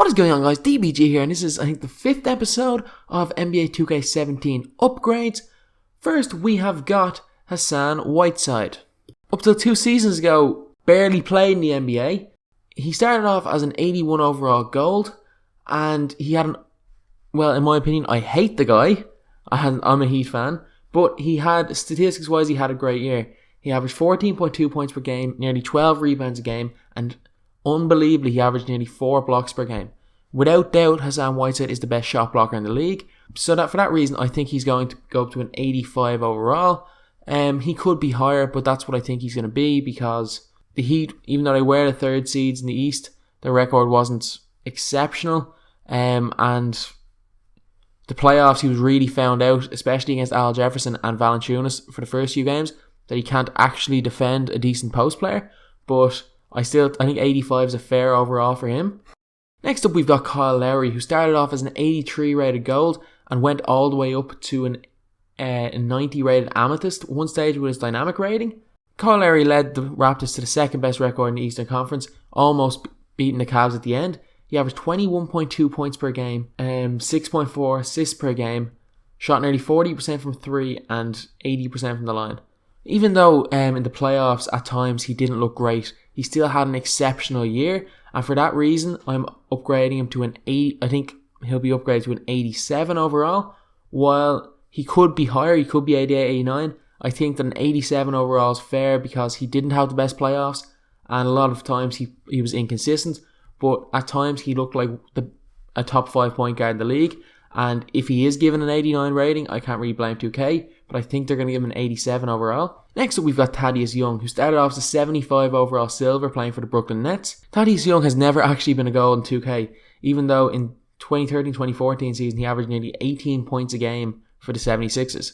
What is going on, guys? DBG here, and this is, I think, the 5th episode of NBA 2K17 upgrades. First, we have got Hassan Whiteside. Up till 2 seasons ago, barely played in the NBA. He started off as an 81 overall gold, and he had well, in my opinion, I hate the guy. I'm a Heat fan, but he had, statistics-wise, he had a great year. He averaged 14.2 points per game, nearly 12 rebounds a game, and unbelievably, he averaged nearly 4 blocks per game. Without doubt, Hassan Whiteside is the best shot blocker in the league. So that for that reason, I think he's going to go up to an 85 overall. He could be higher, but that's what I think he's going to be, because the Heat, even though they were the 3rd seeds in the East, their record wasn't exceptional. And the playoffs, he was really found out, especially against Al Jefferson and Valanciunas for the first few games, that he can't actually defend a decent post player. But I think 85 is a fair overall for him. Next up, we've got Kyle Lowry, who started off as an 83 rated gold and went all the way up to a 90 rated amethyst, one stage with his dynamic rating. Kyle Lowry led the Raptors to the 2nd best record in the Eastern Conference, almost beating the Cavs at the end. He averaged 21.2 points per game, 6.4 assists per game, shot nearly 40% from 3 and 80% from the line. Even though in the playoffs at times he didn't look great, he still had an exceptional year, and for that reason I'm upgrading him to an 8. I think he'll be upgraded to an 87 overall. While he could be higher, he could be 88, 89. I think that an 87 overall is fair because he didn't have the best playoffs, and a lot of times he was inconsistent, but at times he looked like a top 5 point guard in the league. And if he is given an 89 rating, I can't really blame 2K, but I think they're going to give him an 87 overall. Next up, we've got Thaddeus Young, who started off as a 75 overall silver playing for the Brooklyn Nets. Thaddeus Young has never actually been a gold in 2K, even though in 2013-2014 season he averaged nearly 18 points a game for the 76ers.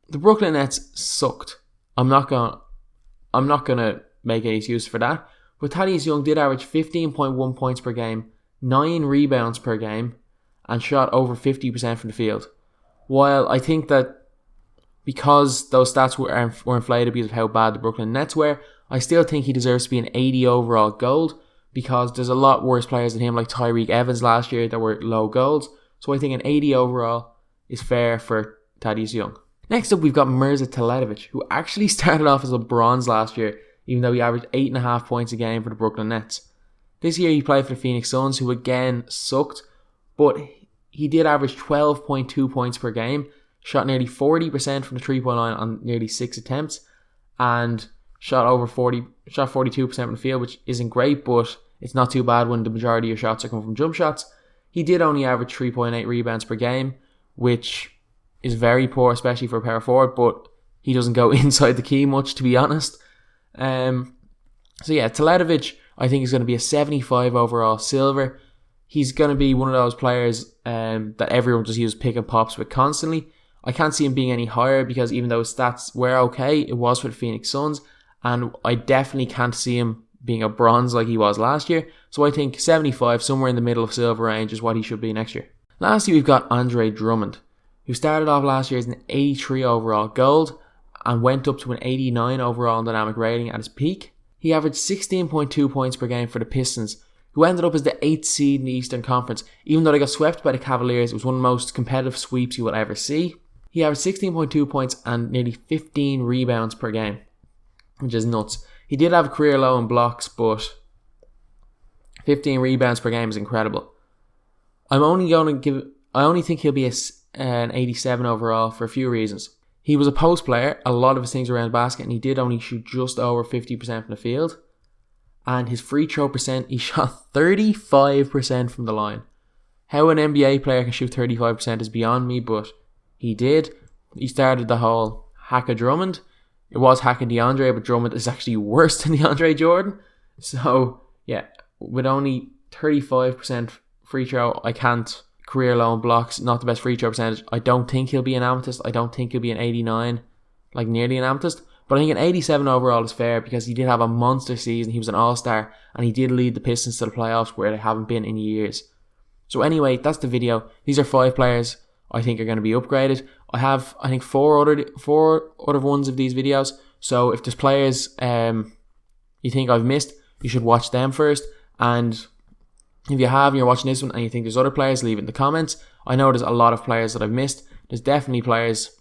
The Brooklyn Nets sucked. I'm not gonna make any excuse for that, but Thaddeus Young did average 15.1 points per game, 9 rebounds per game, and shot over 50% from the field. While I think that because those stats were inflated because of how bad the Brooklyn Nets were, I still think he deserves to be an 80 overall gold, because there's a lot worse players than him, like Tyreek Evans last year, that were low golds. So I think an 80 overall is fair for Thaddeus Young. Next up, we've got Mirza Teletovic, who actually started off as a bronze last year, even though he averaged 8.5 points a game for the Brooklyn Nets. This year he played for the Phoenix Suns, who again sucked, but he did average 12.2 points per game, shot nearly 40% from the 3-point line on nearly 6 attempts, and shot 42% from the field, which isn't great, but it's not too bad when the majority of your shots are coming from jump shots. He did only average 3.8 rebounds per game, which is very poor, especially for a power forward, but he doesn't go inside the key much, to be honest. So yeah, Teletovic, I think, is going to be a 75 overall silver. He's going to be one of those players that everyone just uses pick and pops with constantly. I can't see him being any higher, because even though his stats were okay, it was for the Phoenix Suns, and I definitely can't see him being a bronze like he was last year. So I think 75, somewhere in the middle of silver range, is what he should be next year. Lastly, we've got Andre Drummond, who started off last year as an 83 overall gold and went up to an 89 overall in dynamic rating at his peak. He averaged 16.2 points per game for the Pistons, who ended up as the 8th seed in the Eastern Conference. Even though they got swept by the Cavaliers, it was one of the most competitive sweeps you will ever see. He averaged 16.2 points and nearly 15 rebounds per game, which is nuts. He did have a career low in blocks, but 15 rebounds per game is incredible. I only think he'll be an 87 overall for a few reasons. He was a post player, a lot of his things around the basket, and he did only shoot just over 50% from the field. And his free throw percent, he shot 35% from the line. How an NBA player can shoot 35% is beyond me, but he did. He started the whole hack of Drummond. It was hacking DeAndre, but Drummond is actually worse than DeAndre Jordan. So, yeah, with only 35% free throw, I can't. Career low in blocks, not the best free throw percentage. I don't think he'll be an amethyst. I don't think he'll be an 89, like nearly an amethyst. But I think an 87 overall is fair, because he did have a monster season. He was an all-star, and he did lead the Pistons to the playoffs where they haven't been in years. So anyway, that's the video. These are 5 players I think are going to be upgraded. I have, I think, four other ones of these videos. So if there's players you think I've missed, you should watch them first. And If you have and you're watching this one and you think there's other players, leave it in the comments. I know there's a lot of players that I've missed. There's definitely players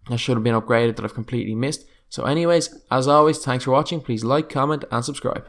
that should have been upgraded that I've completely missed. So anyways, as always, thanks for watching. Please like, comment and subscribe.